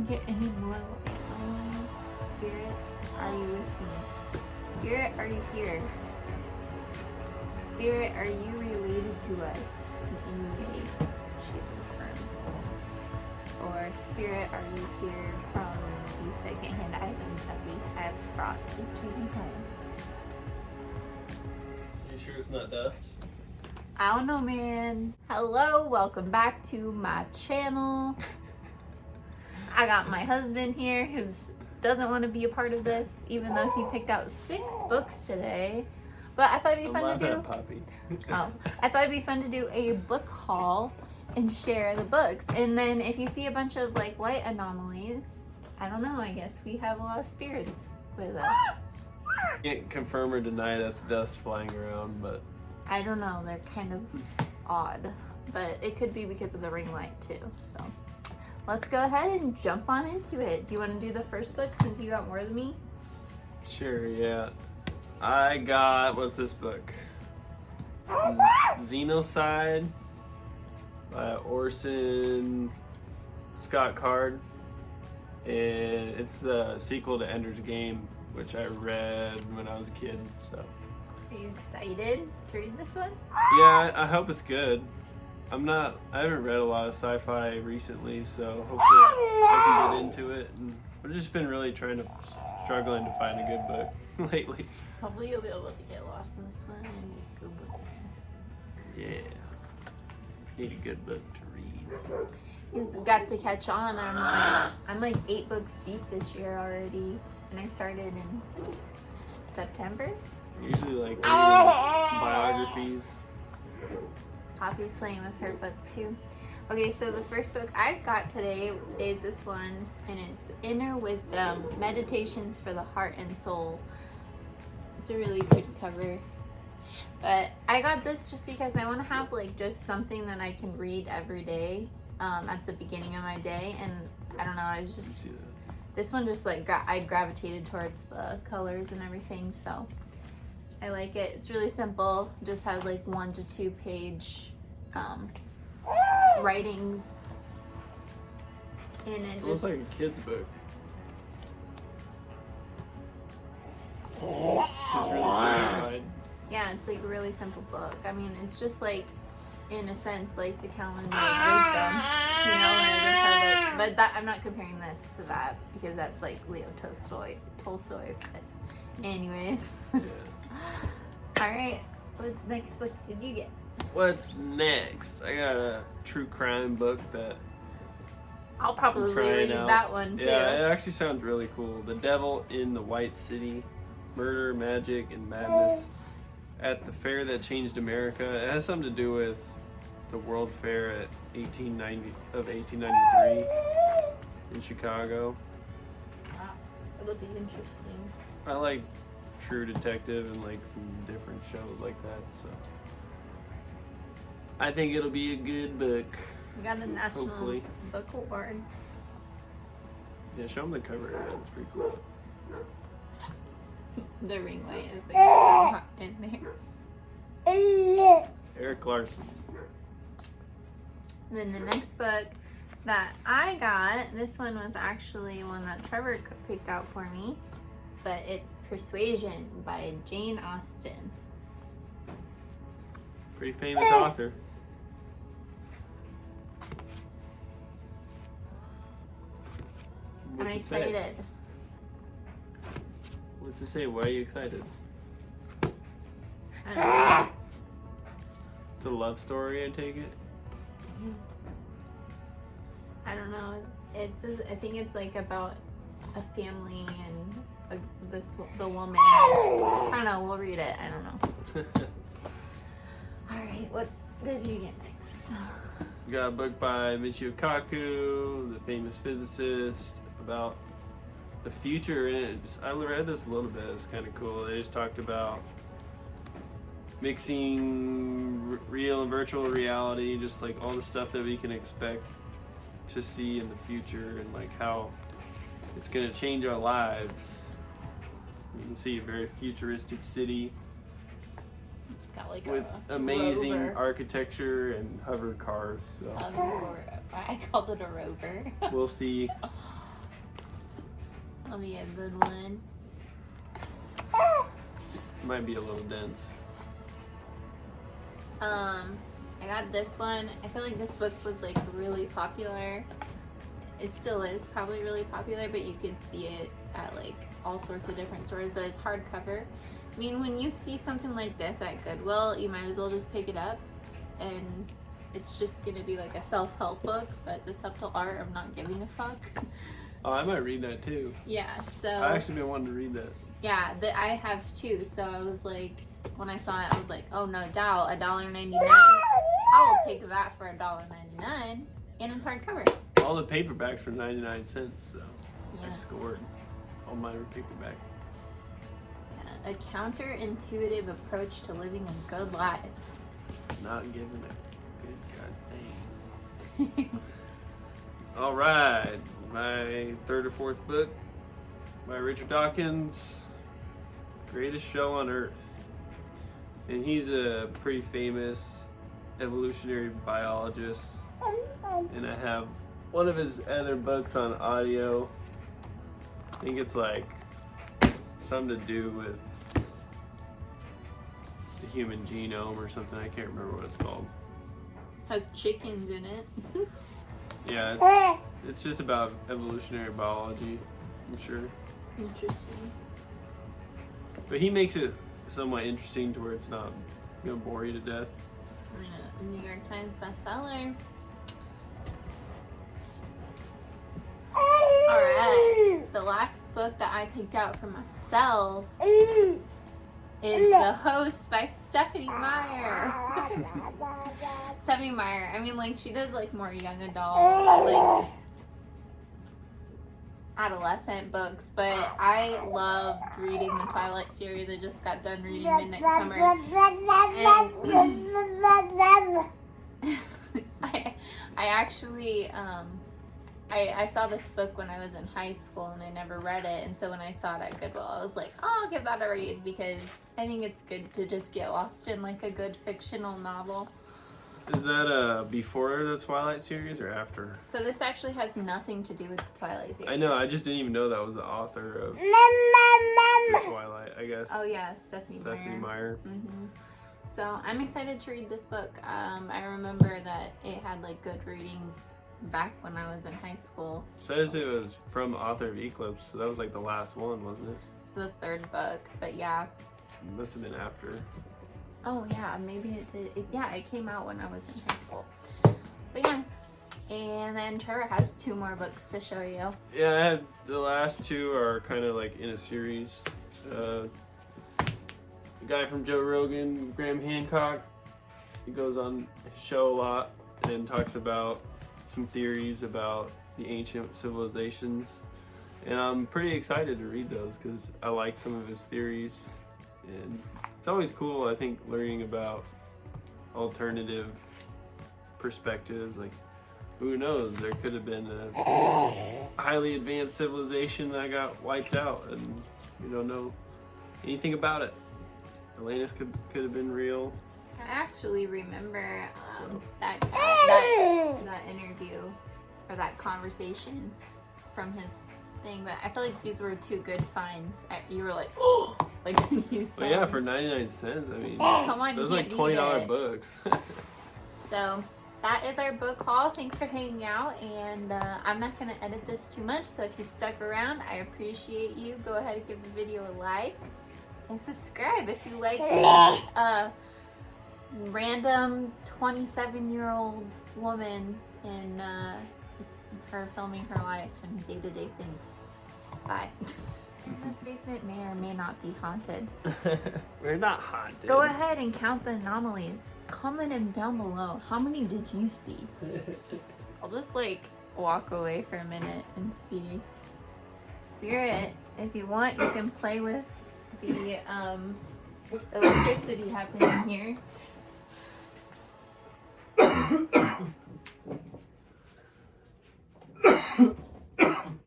get any more light. Spirit, are you with me? Spirit, are you here? Spirit, are you related to us in any way, shape, or form? Or Spirit, are you here from the secondhand items that we have brought into the home? You sure it's not dust? I don't know, man. Hello, welcome back to my channel. I got my husband here who doesn't want to be a part of this, even though he picked out 6 books today. But I thought it'd be fun to do. Puppy. I thought it'd be fun to do a book haul and share the books. And then if you see a bunch of like light anomalies, I don't know. I guess we have a lot of spirits with us. Can't confirm or deny that the dust flying around, but I don't know. They're kind of odd, but it could be because of the ring light too. So let's go ahead and jump on into it. Do you want to do the first book since you got more than me? sure, yeah. I got, what's this book? Xenoside by Orson Scott Card. And it's the sequel to Ender's Game, which I read when I was a kid, so. Are you excited to read this one? Yeah, I hope it's good. I haven't read a lot of sci-fi recently, so hopefully I can get into it. And I've just been really struggling to find a good book lately. Hopefully you'll be able to get lost in this one and get a good book. Yeah. Need a good book to read. It's got to catch on. I'm like 8 books deep this year already, and I started in September. Usually like reading biographies. Poppy's playing with her book too. Okay, so the first book I've got today is this one, and it's Inner Wisdom, Meditations for the Heart and Soul. It's a really pretty cover. But I got this just because I want to have like just something that I can read every day at the beginning of my day. And I don't know, I was just, this one just like, I gravitated towards the colors and everything, so I like it. It's really simple, just has like 1 to 2 page writings. And it Looks just like a kid's book. It's really simplified. yeah, it's like a really simple book. I mean, it's just like, in a sense, like the calendar of wisdom, you know, and it just has like, but that, I'm not comparing this to that because that's like Leo Tolstoy, but anyways. Yeah. All right, what next book did you get? What's next? I got a true crime book that I'll probably read out. that one too. Yeah, it actually sounds really cool. The Devil in the White City, Murder, Magic, and Madness at the Fair That Changed America. It has something to do with the World Fair at 1893 in Chicago. Wow, it'll be interesting. I like True Detective and like some different shows like that, so I think it'll be a good book. We got a National Hopefully. Book Award. Yeah, show them the cover. Yeah, it's pretty cool. The ring light is like so hot in there. Eric Larson. And then the next book that I got, this one was actually one that Trevor picked out for me, but it's Persuasion by Jane Austen. Pretty famous author. I'm excited. What's it say? Why are you excited? I don't know. It's a love story, I take it. I don't know. I think it's like about a family and the woman. I don't know. We'll read it. I don't know. All right. What did you get next? We got a book by Michio Kaku, the famous physicist, about the future. And I read this a little bit. It's kind of cool. They just talked about mixing real and virtual reality, just like all the stuff that we can expect to see in the future, and like how it's going to change our lives. You can see a very futuristic city Got like with a amazing rover. architecture and hover cars. So I called it a rover. we'll see That'll be a good one. Might be a little dense. I got this one. I feel like this book was like really popular. It still is probably really popular, but you could see it at like all sorts of different stores, but it's hardcover. I mean, when you see something like this at Goodwill, you might as well just pick it up, and it's just gonna be like a self-help book, but the subtle art of not giving a fuck. Oh, I might read that too. Yeah, so I actually been wanting to read that. yeah, I have too. So I was like, when I saw it, I was like, oh no doubt, $1.99. I will take that for $1.99, and it's hardcover. All the paperbacks for 99 cents, so Yeah. I scored. All mine were paperback. Yeah, a counterintuitive approach to living a good life. Not giving a good god thing. All right, my third or fourth book by Richard Dawkins, Greatest Show on Earth. And he's a pretty famous evolutionary biologist. And I have one of his other books on audio. I think it's like something to do with the human genome or something. I can't remember what it's called. Has chickens in it. Yeah, it's just about evolutionary biology, I'm sure. Interesting. But he makes it somewhat interesting to where it's not gonna bore you to death. I mean, a New York Times bestseller. Alright, the last book that I picked out for myself is The Host by Stephanie Meyer. Stephanie Meyer, I mean, like, she does, like, more young adult, like, adolescent books, but I love reading the Twilight series. I just got done reading Midnight Summer. And I actually, I saw this book when I was in high school and I never read it, and so when I saw it at Goodwill, I was like, oh, I'll give that a read, because I think it's good to just get lost in like a good fictional novel. Is that before the Twilight series or after? So this actually has nothing to do with the Twilight series. I know, I just didn't even know that was the author of the Twilight, I guess. Oh yeah, Stephanie Meyer. Mm-hmm. So I'm excited to read this book. I remember that it had like good readings back when I was in high school. Says it was from the author of Eclipse, so that was like the last one, wasn't it? It's the third book, but yeah. It must have been after. Oh yeah, maybe it did. It came out when I was in high school. But yeah, and then Trevor has 2 more books to show you. Yeah, I had the last 2 are kind of like in a series. The guy from Joe Rogan, Graham Hancock, he goes on his show a lot and talks about some theories about the ancient civilizations. And I'm pretty excited to read those because I like some of his theories. And it's always cool, I think, learning about alternative perspectives. Like, who knows, there could have been a highly advanced civilization that got wiped out and we don't know anything about it. Atlantis could have been real. I actually remember that interview or that conversation from his thing, but I feel like these were 2 good finds. You were like, oh, like you said. Well, yeah, for 99 cents. I mean, come on, those you are can't like $20 beat it. books. So that is our book haul. Thanks for hanging out, and I'm not going to edit this too much, so if you stuck around, I appreciate you. Go ahead and give the video a like and subscribe if you like this random 27-year-old woman in her filming her life and day-to-day things. Bye. This basement may or may not be haunted. We're not haunted. Go ahead and count the anomalies. Comment them down below. How many did you see? I'll just like walk away for a minute and see. Spirit, if you want, you can play with the electricity happening here.